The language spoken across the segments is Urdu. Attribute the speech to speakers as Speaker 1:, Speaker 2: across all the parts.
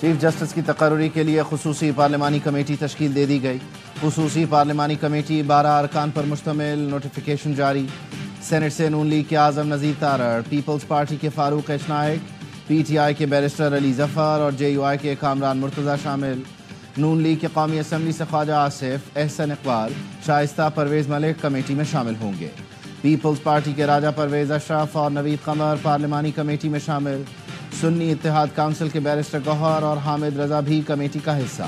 Speaker 1: چیف جسٹس کی تقرری کے لیے خصوصی پارلیمانی کمیٹی تشکیل دے دی گئی۔ خصوصی پارلیمانی کمیٹی 12 ارکان پر مشتمل، نوٹیفیکیشن جاری۔ سینٹ سے نون لیگ کے اعظم نذیر تارڑ، پیپلز پارٹی کے فاروق اشنائک، پی ٹی آئی کے بیرسٹر علی ظفر اور جے یو آئی کے کامران مرتضیٰ شامل۔ نون لیگ کے قومی اسمبلی سے خواجہ آصف، احسن اقبال، شائستہ پرویز ملک کمیٹی میں شامل ہوں گے۔ پیپلز پارٹی کے راجہ پرویز اشرف اور نوید قمر پارلیمانی کمیٹی میں شامل۔ سنی اتحاد کونسل کے بیرسٹر گوہر اور حامد رضا بھی کمیٹی کا حصہ۔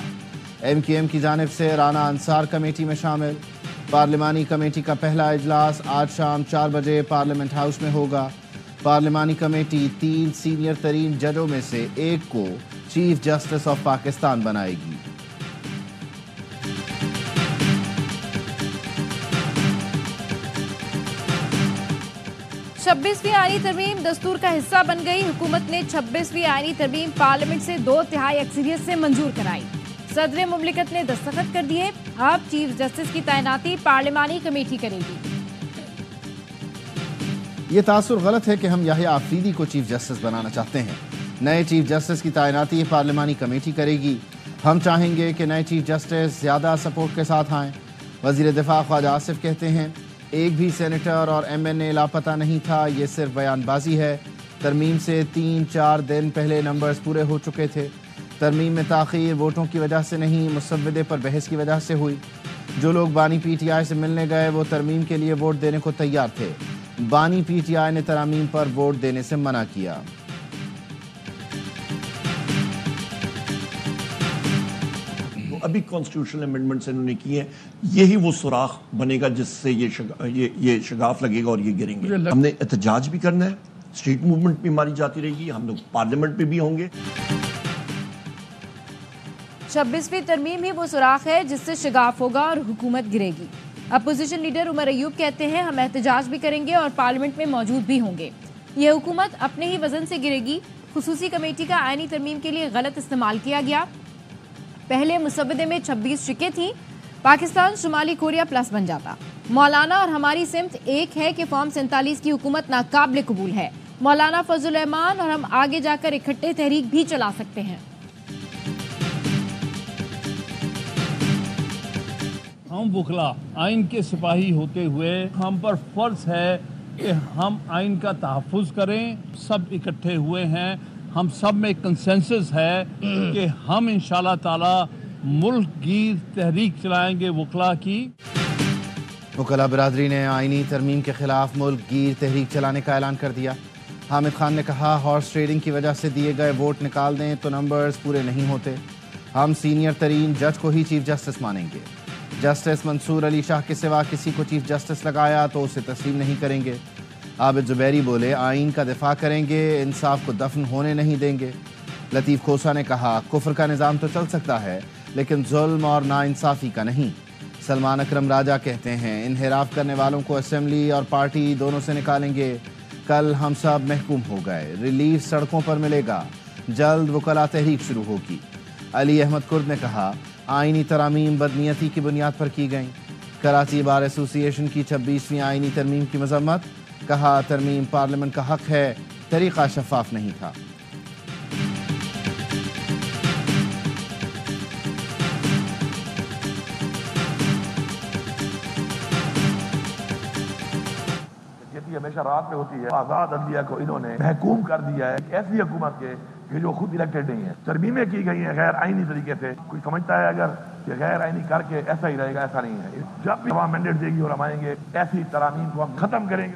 Speaker 1: ایم کیو ایم کی جانب سے رانا انصار کمیٹی میں شامل۔ پارلیمانی کمیٹی کا پہلا اجلاس آج شام 4 بجے پارلیمنٹ ہاؤس میں ہوگا۔ پارلیمانی کمیٹی 3 سینئر ترین ججوں میں سے ایک کو چیف جسٹس آف پاکستان بنائے گی۔
Speaker 2: چھبیسویں آئینی ترمیم دستور کا حصہ بن گئی۔ حکومت نے 26ویں آئینی ترمیم پارلیمنٹ سے 2/3 اکثریت سے منظور کرائی۔ صدر مملکت نے دستخط کر دیے۔ اب چیف جسٹس کی تعیناتی پارلیمانی کمیٹی کرے گی۔
Speaker 1: یہ تاثر غلط ہے کہ ہم یحییٰ آفریدی کو چیف جسٹس بنانا چاہتے ہیں۔ نئے چیف جسٹس کی تعیناتی پارلیمانی کمیٹی کرے گی۔ ہم چاہیں گے کہ نئے چیف جسٹس زیادہ سپورٹ کے ساتھ آئیں۔ وزیر دفاع خواجہ آصف کہتے ہیں ایک بھی سینیٹر اور ایم این اے لاپتہ نہیں تھا، یہ صرف بیان بازی ہے۔ ترمیم سے 3-4 دن پہلے نمبرز پورے ہو چکے تھے۔ ترمیم میں تاخیر ووٹوں کی وجہ سے نہیں، مسودے پر بحث کی وجہ سے ہوئی۔ جو لوگ بانی پی ٹی آئی سے ملنے گئے وہ ترمیم کے لیے ووٹ دینے کو تیار تھے۔ بانی پی ٹی آئی نے ترامیم پر ووٹ دینے سے منع کیا۔
Speaker 3: ابھی کانسٹیٹیوشنل امینڈمنٹس انہوں نے کی ہیں، یہی وہ سوراخ بنے گا جس سے یہ شگاف لگے گا اور یہ گریں گے۔ ہم نے احتجاج بھی کرنا ہے، اسٹریٹ موومنٹ بھی ہماری جاتی رہے گی، ہم لوگ پارلیمنٹ پہ بھی ہوں گے۔
Speaker 2: 26ویں ترمیم ہی وہ سوراخ ہے جس سے شگاف ہوگا اور حکومت گرے گی۔ اپوزیشن لیڈر عمر ایوب کہتے ہیں ہم احتجاج بھی کریں گے اور پارلیمنٹ میں موجود بھی ہوں گے۔ یہ حکومت اپنے ہی وزن سے گرے گی۔ خصوصی کمیٹی کا آئینی ترمیم کے لیے غلط استعمال کیا گیا۔ پہلے مسودے میں 26 شکیں تھیں، پاکستان شمالی کوریا پلس بن جاتا۔ مولانا اور ہماری سمت ایک ہے کہ فارم 47 کی حکومت ناقابل قبول ہے۔ مولانا فضل الرحمان اور ہم آگے جا کر اکٹھے تحریک بھی چلا سکتے ہیں۔
Speaker 4: ہم وکلا آئین کے سپاہی ہوتے ہوئے ہم پر فرض ہے کہ ہم آئین کا تحفظ کریں۔ سب اکٹھے ہوئے ہیں، ہم سب میں کنسنسس ہے کہ ہم انشاءاللہ تعالی ملک گیر تحریک چلائیں گے وکلا کی۔
Speaker 1: وکلاء برادری نے آئینی ترمیم کے خلاف ملک گیر تحریک چلانے کا اعلان کر دیا۔ حامد خان نے کہا ہارس ٹریڈنگ کی وجہ سے دیے گئے ووٹ نکال دیں تو نمبرز پورے نہیں ہوتے۔ ہم سینئر ترین جج کو ہی چیف جسٹس مانیں گے۔ جسٹس منصور علی شاہ کے سوا کسی کو چیف جسٹس لگایا تو اسے تسلیم نہیں کریں گے۔ عابد زبیری بولے آئین کا دفاع کریں گے، انصاف کو دفن ہونے نہیں دیں گے۔ لطیف کھوسا نے کہا کفر کا نظام تو چل سکتا ہے لیکن ظلم اور ناانصافی کا نہیں۔ سلمان اکرم راجہ کہتے ہیں انحراف کرنے والوں کو اسمبلی اور پارٹی دونوں سے نکالیں گے۔ کل ہم سب محکوم ہو گئے، ریلیف سڑکوں پر ملے گا، جلد وکلاء تحریک شروع ہوگی۔ علی احمد کرد نے کہا آئینی ترامیم بدنیتی کی بنیاد پر کی گئیں۔ کراچی بار ایسوسی ایشن کی 26ویں آئینی ترمیم کی مذمت، کہا ترمیم پارلیمنٹ کا حق ہے، طریقہ شفاف نہیں تھا۔
Speaker 5: ہمیشہ رات میں ہوتی ہے۔ آزاد عدلیہ کو انہوں نے محکوم کر دیا ہے ایسی حکومت کے کہ جو خود الیکٹڈ نہیں ہے۔ ترمیمیں کی گئی ہیں غیر آئینی طریقے سے۔ کوئی سمجھتا ہے اگر کہ غیر آئینی کر کے ایسا ہی رہے گا، ایسا نہیں ہے۔ جب بھی عوام مینڈیٹ دے گی اور ہم آئیں گے ایسی ترامیم کو ہم ختم کریں گے۔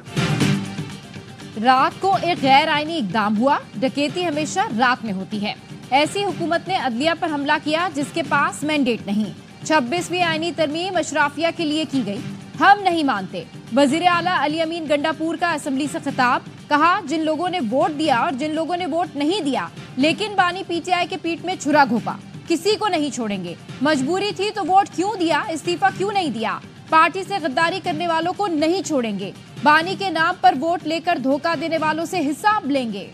Speaker 2: رات کو ایک غیر آئینی اقدام ہوا۔ ڈکیتی ہمیشہ رات میں ہوتی ہے۔ ایسی حکومت نے عدلیہ پر حملہ کیا جس کے پاس مینڈیٹ نہیں۔ 26ویں آئینی ترمیم اشرافیہ کے لیے کی گئی، ہم نہیں مانتے۔ وزیر اعلیٰ علی امین گنڈاپور کا اسمبلی سے خطاب، کہا جن لوگوں نے ووٹ دیا اور جن لوگوں نے ووٹ نہیں دیا لیکن بانی پی ٹی آئی کے پیٹ میں چھرا گھوپا، کسی کو نہیں چھوڑیں گے۔ مجبوری تھی تو ووٹ کیوں دیا، استعفیٰ کیوں نہیں دیا؟ پارٹی سے غداری کرنے والوں کو نہیں چھوڑیں گے۔ بانی کے نام پر ووٹ لے کر دھوکہ دینے والوں سے حساب لیں گے۔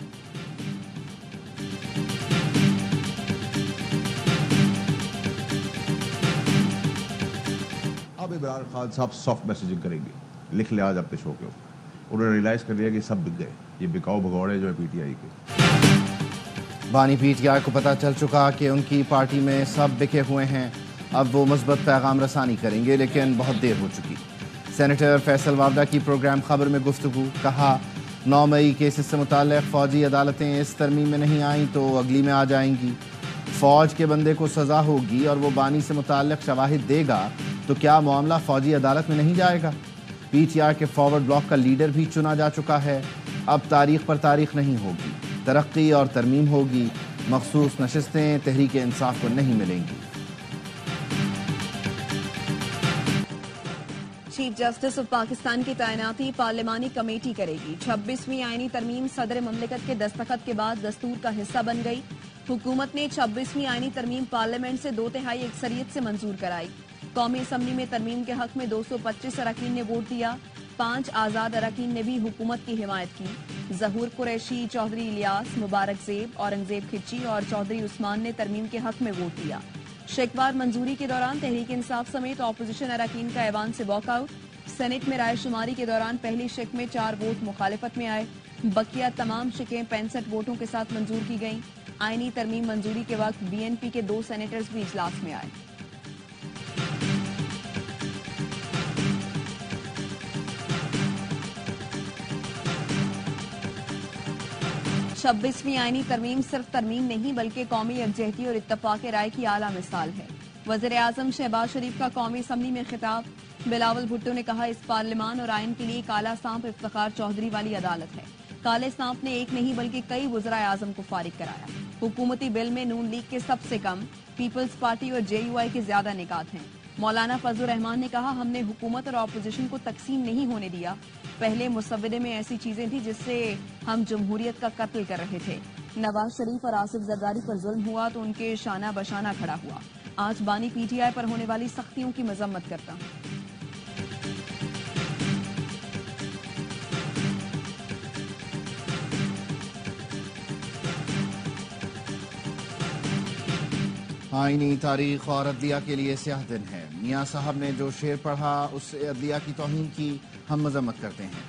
Speaker 6: اب عمران خان صاحب سافٹ میسیجنگ کریں گے، لکھ لیا اپنے شو کے اوپر۔ انہوں نے ریلائز کر لیا کہ سب بک گئے، یہ بکاؤ بھگوڑے جو ہے پی ٹی آئی کے۔
Speaker 1: بانی پی ٹی آئی کو پتہ چل چکا کہ ان کی پارٹی میں سب بکے ہوئے ہیں، اب وہ مثبت پیغام رسانی کریں گے، لیکن بہت دیر ہو چکی۔ سینیٹر فیصل وابڈا کی پروگرام خبر میں گفتگو، کہا 9 مئی کیسز سے متعلق فوجی عدالتیں اس ترمیم میں نہیں آئیں تو اگلی میں آ جائیں گی۔ فوج کے بندے کو سزا ہوگی اور وہ بانی سے متعلق شواہد دے گا تو کیا معاملہ فوجی عدالت میں نہیں جائے گا؟ پی ٹی آئی کے فارورڈ بلاک کا لیڈر بھی چنا جا چکا ہے، اب تاریخ پر تاریخ نہیں ہوگی، ترقی اور ترمیم ہوگی، مخصوص نشستیں تحریک انصاف کو نہیں ملیں گی۔
Speaker 7: چیف جسٹس آف پاکستان کی تعیناتی پارلیمانی کمیٹی کرے گی۔ 26ویں آئینی ترمیم صدر مملکت کے دستخط کے بعد دستور کا حصہ بن گئی۔ حکومت نے 26ویں آئینی ترمیم پارلیمنٹ سے 2/3 اکثریت سے منظور کرائی۔ قومی اسمبلی میں ترمیم کے حق میں 225 اراکین نے ووٹ دیا، 5 آزاد اراکین نے بھی حکومت کی حمایت کی۔ ظہور قریشی، چودھری الیاس، مبارک زیب، اورنگزیب کھچی اور چودھری عثمان نے ترمیم کے حق میں ووٹ دیا۔ شکوار منظوری کے دوران تحریک انصاف سمیت اپوزیشن اراکین کا ایوان سے واک آؤٹ۔ سینٹ میں رائے شماری کے دوران پہلی شک میں 4 ووٹ مخالفت میں آئے، بقیہ تمام شکیں 65 ووٹوں کے ساتھ منظور کی گئیں۔ آئینی ترمیم منظوری کے وقت بی این پی کے 2 سینیٹرز بھی اجلاس میں آئے۔ چھبیسویں آئینی ترمیم صرف ترمیم نہیں بلکہ قومی یکجہتی اور اتفاق رائے کی اعلیٰ مثال ہے۔ وزیر اعظم شہباز شریف کا قومی اسمبلی میں خطاب، بلاول بھٹو نے کہا اس پارلیمان اور آئین کے لیے کالا سانپ افتخار چودھری والی عدالت ہے۔ کالے سانپ نے ایک نہیں بلکہ کئی وزرائے اعظم کو فارغ کرایا۔ حکومتی بل میں نون لیگ کے سب سے کم، پیپلز پارٹی اور جے یو آئی کے زیادہ نکات ہیں۔ مولانا فضل الرحمان نے کہا ہم نے حکومت اور اپوزیشن کو تقسیم نہیں ہونے دیا، پہلے مسودے میں ایسی چیزیں تھیں جس سے ہم جمہوریت کا قتل کر رہے تھے۔ نواز شریف اور آصف زرداری پر ظلم ہوا تو ان کے شانہ بشانہ کھڑا ہوا۔ آج بانی پی ٹی آئی پر ہونے والی سختیوں کی مذمت کرتا ہوں۔
Speaker 1: آئینی تاریخ اور عدلیہ کے لیے سیاہ دن ہے۔ میاں صاحب نے جو شعر پڑھا اس سے عدلیہ کی توہین کی، ہم مذمت کرتے ہیں۔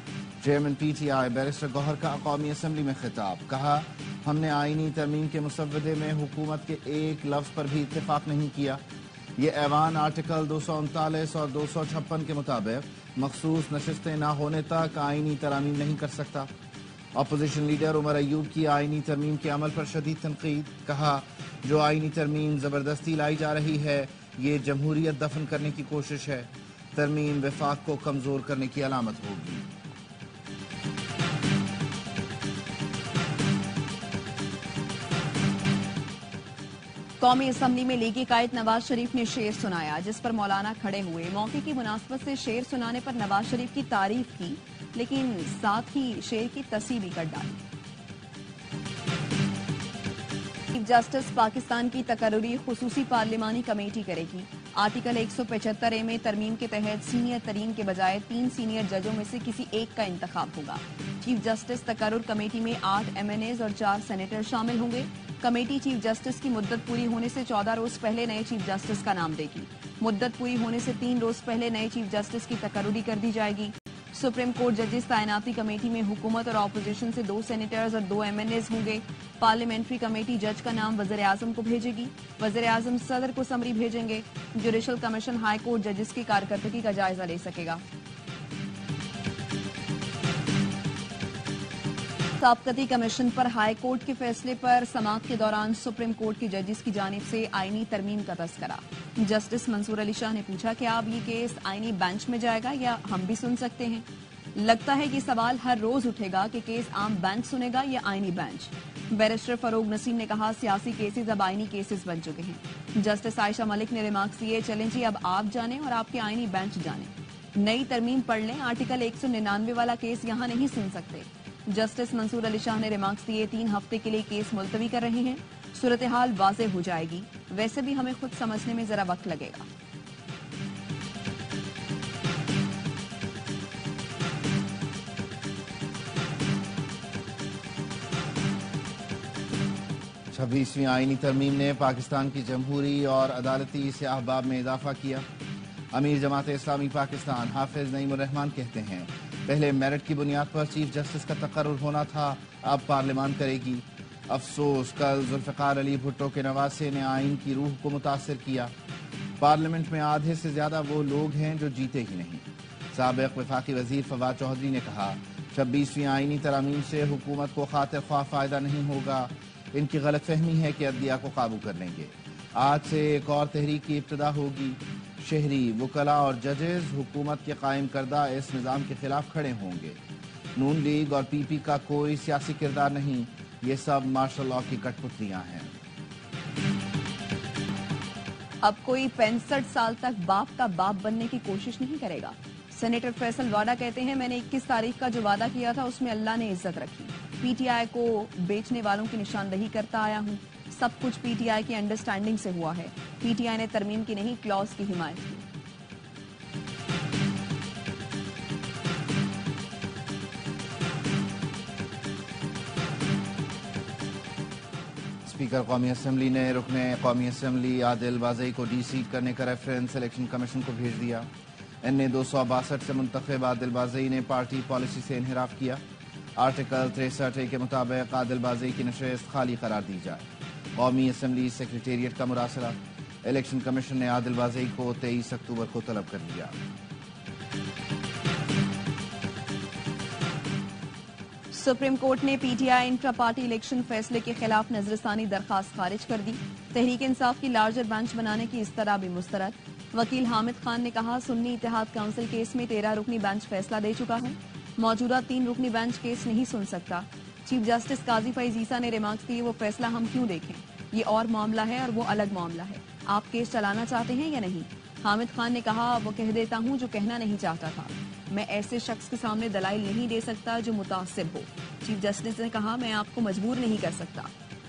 Speaker 1: Chairman P T I barrister Gohar کا قومی اسمبلی میں خطاب، کہا ہم نے آئینی ترمیم کے مسودے میں حکومت کے ایک لفظ پر بھی اتفاق نہیں کیا۔ یہ ایوان آرٹیکل 239 اور 256 کے مطابق مخصوص نشستیں نہ ہونے تک آئینی ترامیم نہیں کر سکتا۔ اپوزیشن لیڈر عمر ایوب کی آئینی ترمیم کے عمل پر شدید تنقید، کہا جو آئینی ترمیم زبردستی لائی جا رہی ہے یہ جمہوریت دفن کرنے کی کوشش ہے، ترمیم وفاق کو کمزور کرنے کی علامت ہوگی۔
Speaker 7: قومی اسمبلی میں لیگی قائد نواز شریف نے شعر سنایا جس پر مولانا کھڑے ہوئے۔ موقع کی مناسبت سے شعر سنانے پر نواز شریف کی تعریف کی لیکن ساتھ ہی شعر کی تصحیح بھی کر ڈالی۔ چیف جسٹس پاکستان کی تقرری خصوصی پارلیمانی کمیٹی کرے گی۔ آرٹیکل 175 میں ترمیم کے تحت سینئر ترین کے بجائے 3 سینئر ججوں میں سے کسی ایک کا انتخاب ہوگا۔ چیف جسٹس تقرر کمیٹی میں 8 ایم این ایز اور 4 سینیٹر شامل ہوں گے۔ کمیٹی چیف جسٹس کی مدت پوری ہونے سے 14 روز پہلے نئے چیف جسٹس کا نام دے گی۔ مدت پوری ہونے سے 3 روز پہلے نئے چیف جسٹس کی تقرری کر دی جائے گی۔ سپریم کورٹ ججز تعیناتی کمیٹی میں حکومت اور اپوزیشن سے 2 سینیٹرز اور 2 ایم این ایز ہوں گے۔ پارلیمنٹری کمیٹی جج کا نام وزیر اعظم کو بھیجے گی۔ وزیر اعظم صدر کو سمری بھیجیں گے۔ جوڈیشل کمیشن ہائی کورٹ ججز کی کارکردگی کا جائزہ لے سکے گا۔ ثقافتی کمیشن پر ہائی کورٹ کے فیصلے پر سماعت کے دوران سپریم کورٹ کی ججز کی جانب سے آئینی ترمیم کا تذکرہ۔ جسٹس منصور علی شاہ نے پوچھا کہ اب یہ کیس آئینی بینچ میں جائے گا یا ہم بھی سن سکتے ہیں؟ لگتا ہے یہ سوال ہر روز اٹھے گا کہ کیس عام بینچ سنے گا یا آئینی بینچ۔ بیرسٹر فروغ نسیم نے کہا سیاسی کیسز اب آئینی کیسز بن چکے ہیں۔ جسٹس عائشہ ملک نے ریمارکس دیے چلیں جی اب آپ جانیں اور آپ کے آئینی بینچ جانیں۔ نئی ترمیم پڑھ لیں، آرٹیکل 199 والا کیس یہاں نہیں سن سکتے۔ جسٹس منصور علی شاہ نے ریمارکس دیے 3 ہفتے کے لیے کیس ملتوی کر رہے ہیں، صورتحال واضح ہو جائے گی، ویسے بھی ہمیں خود سمجھنے میں ذرا وقت لگے گا۔
Speaker 1: چھبیسویں آئینی ترمیم نے پاکستان کی جمہوری اور عدالتی سیاہ باب میں اضافہ کیا۔ امیر جماعت اسلامی پاکستان حافظ نعیم الرحمان کہتے ہیں پہلے میرٹ کی بنیاد پر چیف جسٹس کا تقرر ہونا تھا، اب پارلیمان کرے گی۔ افسوس کل ذوالفقار علی بھٹو کے نواسے نے آئین کی روح کو متاثر کیا. پارلیمنٹ میں آدھے سے زیادہ وہ لوگ ہیں جو جیتے ہی نہیں. سابق وفاقی وزیر فواد چودھری نے کہا 26ویں آئینی ترامیم سے حکومت کو خاطر خواہ فائدہ نہیں ہوگا. ان کی غلط فہمی ہے کہ عدلیہ کو قابو کر لیں گے. آج سے ایک اور تحریک کی ابتدا ہوگی. شہری، وکلاء اور ججز حکومت کے قائم کردہ اس نظام کے خلاف کھڑے ہوں گے. نون لیگ اور پی پی کا کوئی سیاسی کردار نہیں، یہ سب مارشل لاء کی کٹ پتلیاں ہیں.
Speaker 7: اب کوئی 65 سال تک باپ کا باپ بننے کی کوشش نہیں کرے گا. سینیٹر فیصل واڈا کہتے ہیں میں نے 21 تاریخ کا جو وعدہ کیا تھا اس میں اللہ نے عزت رکھی. پی ٹی آئی کو بیچنے والوں کی نشاندہی کرتا آیا ہوں. سب کچھ پی ٹی آئی کی انڈرسٹینڈنگ سے ہوا ہے. پی ٹی آئی نے ترمیم کی نہیں، کلاز کی حمایت کی.
Speaker 1: اسپیکر قومی اسمبلی نے رکن قومی اسمبلی عادل بازئی کو ڈی سیٹ کرنے کا ریفرنس الیکشن کمیشن کو بھیج دیا. این اے 262 سے منتخب عادل بازئی نے پارٹی پالیسی سے انحراف کیا. آرٹیکل 63 کے مطابق عادل بازئی کی نشست خالی قرار دی جائے. قومی اسمبلی سیکریٹریٹ کا مراسلہ. الیکشن کمیشن نے عادل بازئی کو 23 اکتوبر کو طلب کر لیا.
Speaker 7: سپریم کورٹ نے پی ٹی آئی انٹرا پارٹی الیکشن فیصلے کے خلاف نظرثانی درخواست خارج کر دی. تحریک انصاف کی لارجر بینچ بنانے کی استدعا بھی مسترد. وکیل حامد خان نے کہا سنی اتحاد کونسل کیس میں 13 رکنی بینچ فیصلہ دے چکا ہے. موجودہ 3 رکنی بینچ کیس نہیں سن سکتا. چیف جسٹس قاضی فیض عیسیٰ نے ریمارکس دیے وہ فیصلہ ہم کیوں دیکھیں، یہ اور معاملہ ہے اور وہ الگ معاملہ ہے. آپ کیس چلانا چاہتے ہیں یا نہیں؟ حامد خان نے کہا وہ کہہ دیتا ہوں جو کہنا نہیں چاہتا تھا. میں ایسے شخص کے سامنے دلائل نہیں دے سکتا جو متعصب ہو. چیف جسٹس نے کہا میں آپ کو مجبور نہیں کر سکتا.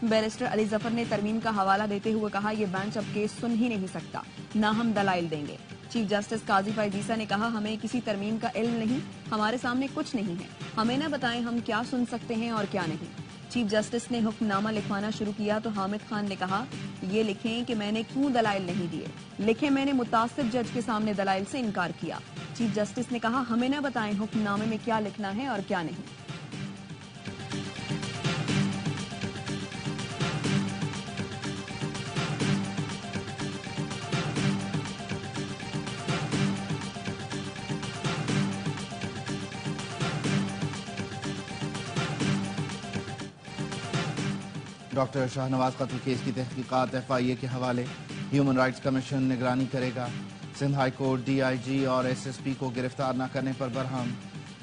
Speaker 7: بیرسٹر علی ظفر نے ترمیم کا حوالہ دیتے ہوئے کہا یہ بینچ اب کیس سن ہی نہیں سکتا، نہ ہم دلائل دیں گے. چیف جسٹس قاضی فیض عیسیٰ نے کہا ہمیں کسی ترمیم کا علم نہیں، ہمارے سامنے کچھ نہیں ہے، ہمیں نہ بتائیں ہم کیا سن سکتے ہیں اور کیا نہیں. چیف جسٹس نے حکم نامہ لکھوانا شروع کیا تو حامد خان نے کہا یہ لکھیں کہ میں نے کیوں دلائل نہیں دیے، لکھیں میں نے متعصب جج کے سامنے دلائل سے انکار کیا. چیف جسٹس نے کہا ہمیں نہ بتائیں حکم نامے میں کیا لکھنا ہے اور کیا نہیں.
Speaker 1: ڈاکٹر شاہ نواز قتل کیس کی تحقیقات ایف آئی اے کے حوالے. ہیومن رائٹس کمیشن نگرانی کرے گا. Sindh high court D I G اور ایس ایس پی کو گرفتار نہ کرنے پر برہم.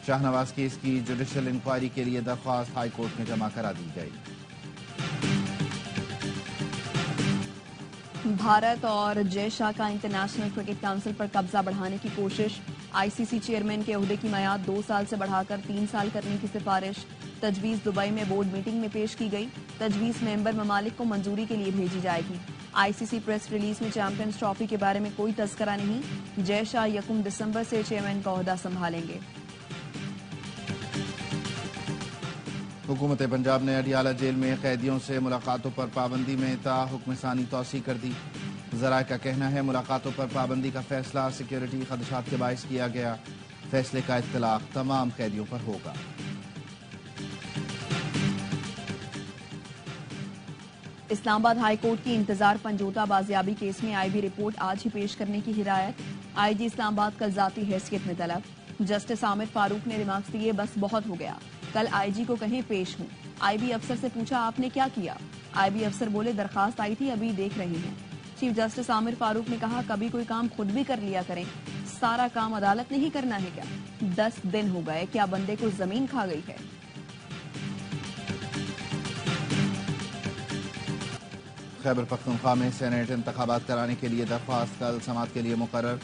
Speaker 1: شاہ نواز کیس کی جوڈیشل انکوائری کے لیے درخواست ہائی کورٹ میں جمع کرا دی گئی.
Speaker 7: بھارت اور جے شاہ کا انٹرنیشنل کرکٹ کونسل پر قبضہ بڑھانے کی کوشش. آئی سی سی چیئرمین کے عہدے کی میعاد 2 سال سے بڑھا کر 3 سال کرنے کی سفارش. تجویز دبئی میں بورڈ میٹنگ میں پیش کی گئی. تجویز ممبر ممالک کو منظوری کے لیے بھیجی جائے گی. آئی سی سی پریس ریلیز میں چیمپئنز ٹرافی کے بارے میں کوئی تذکرہ نہیں. جے شاہ 1 دسمبر سے چیئرمین کا عہدہ سنبھالیں گے.
Speaker 1: حکومت پنجاب نے اڈیالہ جیل میں قیدیوں سے ملاقاتوں پر پابندی میں تا حکم ثانی توسیع کر دی. ذرائع کا کہنا ہے ملاقاتوں پر پابندی کا فیصلہ سیکیورٹی خدشات کے باعث کیا گیا. فیصلے کا اطلاق تمام قیدیوں پر ہوگا.
Speaker 7: اسلام آباد ہائی کورٹ کی انتظار پنجوتا بازیابی کیس میں آئی بی رپورٹ آج ہی پیش کرنے کی ہدایت. آئی جی اسلام آباد کل ذاتی حیثیت میں طلب. جسٹس عامر فاروق نے ریمارکس دیے بس بہت ہو گیا، کل آئی جی کو کہیں پیش ہوں. آئی بی افسر سے پوچھا آپ نے کیا کیا؟ آئی بی افسر بولے درخواست آئی تھی ابھی دیکھ رہے ہیں. چیف جسٹس عامر فاروق نے کہا کبھی کوئی کام خود بھی کر لیا کریں، سارا کام عدالت نہیں کرنا ہے کیا؟ 10 دن ہو گئے، کیا بندے کو زمین کھا گئی ہے؟
Speaker 1: خیبر پختونخوا میں سینیٹ انتخابات کرانے کے لیے درخواست کل سماعت کے لیے مقرر.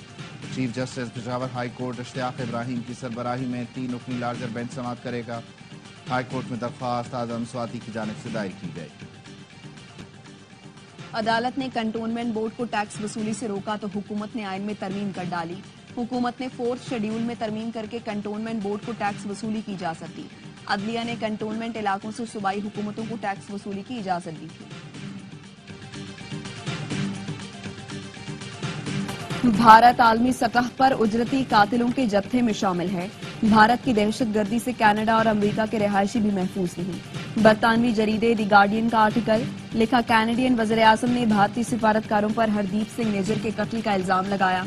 Speaker 1: Chief justice Peshawar high court Ishtiaq Ibrahim کی سربراہی میں 3 رکنی لارجر بینچ سماعت کرے گا. ہائی کورٹ میں درخواست اعظم سواتی کی جانب سے دائر کی گئی.
Speaker 7: عدالت نے کنٹونمنٹ بورڈ کو ٹیکس وصولی سے روکا تو حکومت نے آئین میں ترمیم کر ڈالی. حکومت نے 4 شیڈیول میں ترمیم کر کے کنٹونمنٹ بورڈ کو ٹیکس وصولی کی اجازت دی. عدلیہ نے کنٹونمنٹ علاقوں سے صوبائی حکومتوں کو ٹیکس وصولی کی اجازت دی تھی. بھارت عالمی سطح پر اجرتی قاتلوں کے جتھے میں شامل ہے. بھارت کی دہشت گردی سے کینیڈا اور امریکہ کے رہائشی بھی محفوظ نہیں. برطانوی جریدے دی گارڈین کا آرٹیکل لکھا، کینیڈین وزیر اعظم نے بھارتی سفارتکاروں پر ہردیپ سنگھ نیجر کے قتل کا الزام لگایا،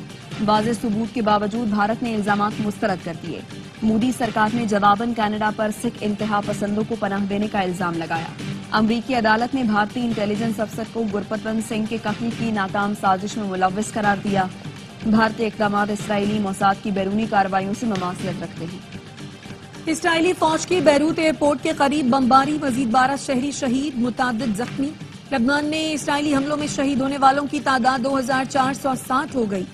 Speaker 7: واضح ثبوت کے باوجود بھارت نے الزامات مسترد کر دیے۔ مودی سرکار نے جواباً کینیڈا پر سکھ انتہا پسندوں کو پناہ دینے کا الزام لگایا۔ امریکی عدالت نے بھارتی انٹیلیجنس افسر کو گرپتونت سنگھ کے قتل کی ناکام سازش میں ملوث قرار دیا۔ بھارتی اقدامات اسرائیلی موساد کی بیرونی کارروائیوں سے مماثلت رکھتے ہیں۔
Speaker 8: اسرائیلی فوج کی بیروت ایئرپورٹ کے قریب بمباری، مزید 12 شہری شہید، متعدد زخمی۔ لبنان میں اسرائیلی حملوں میں شہید ہونے والوں کی تعداد 2460 ہو گئی۔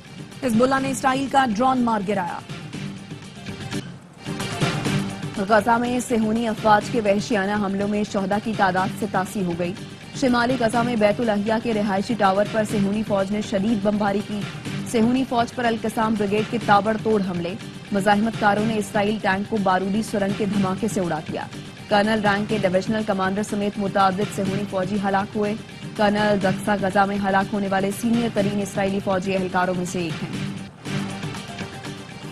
Speaker 8: حزب اللہ نے اسرائیل کا ڈرون مار گرایا۔
Speaker 7: غزہ میں صہیونی افواج کے وحشیانہ حملوں میں شہداء کی تعداد 87 ہو گئی۔ شمالی غزہ میں بیت الاحیاء کے رہائشی ٹاور پر صہیونی فوج نے شدید بمباری کی۔ صہیونی فوج پر القسام بریگیڈ کے تابڑ توڑ حملے، مزاحمت کاروں نے اسرائیل ٹینک کو بارودی سرنگ کے دھماکے سے اڑا دیا۔ کرنل رینک کے ڈویژنل کمانڈر سمیت متعدد صہیونی فوجی ہلاک ہوئے۔ کرنل رقصہ غزہ میں ہلاک ہونے والے سینئر ترین اسرائیلی فوجی اہلکاروں میں سے ایک ہیں۔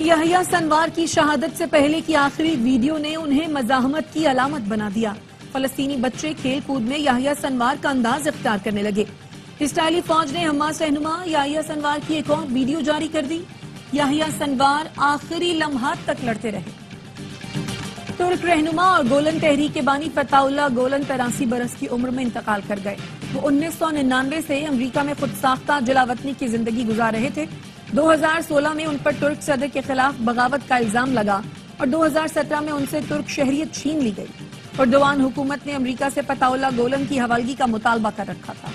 Speaker 8: یحییٰ سنوار کی شہادت سے پہلے کی آخری ویڈیو نے انہیں مزاحمت کی علامت بنا دیا۔ فلسطینی بچے کھیل کود میں یحییٰ سنوار کا انداز اختیار کرنے لگے۔ اسرائیلی فوج نے حماس رہنما یحییٰ سنوار کی ایک اور ویڈیو جاری کر دی۔ یحییٰ سنوار آخری لمحات تک لڑتے رہے۔ ترک رہنما اور گولن تحریک کے بانی فتح اللہ گولن 83 برس کی عمر میں انتقال کر گئے۔ وہ 1999 سے امریکہ میں خود ساختہ جلاوطنی کی زندگی گزار رہے تھے۔ 2016 میں ان پر ترک صدر کے خلاف بغاوت کا الزام لگا اور 2017 میں ان سے ترک شہریت چھین لی گئی۔ اردوان حکومت نے امریکہ سے فتح اللہ گولن کی حوالگی کا مطالبہ کر رکھا تھا۔